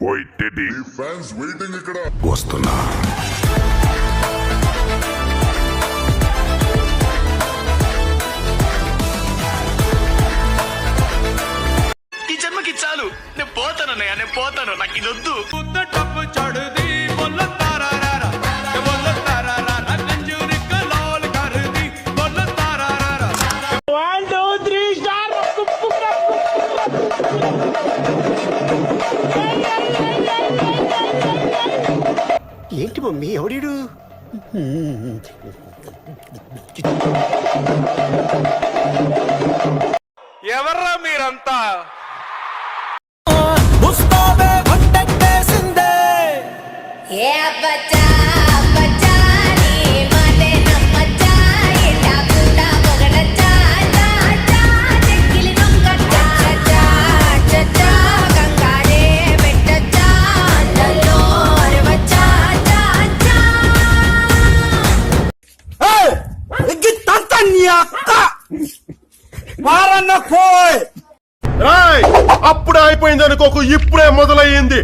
ఓయ్ teddy, fans waiting ఇక్కడ. వస్తున్నా. ఈ జన్మకి చాలు, నేను పోతాను అన్నయ్య, నేను పోతాను, నాకు ఇది వద్దు. ఏంటి మమ్మీ ఎవడీడు? ఎవర్రా మీరంతా? ఏ బచ్చా బచ్చా నీ మాటే నమ్మచ్చా ఇట్టా పుట్టా పొగడచ్చా చా చా చెక్కిలి నొంగచ్చా చా చా గంగాడే పెట్టచ్చా నల్లో అరవచ్చా చా చా అప్పుడే అయిపోయింది అనుకోకు, ఇప్పుడే మొదలయ్యింది.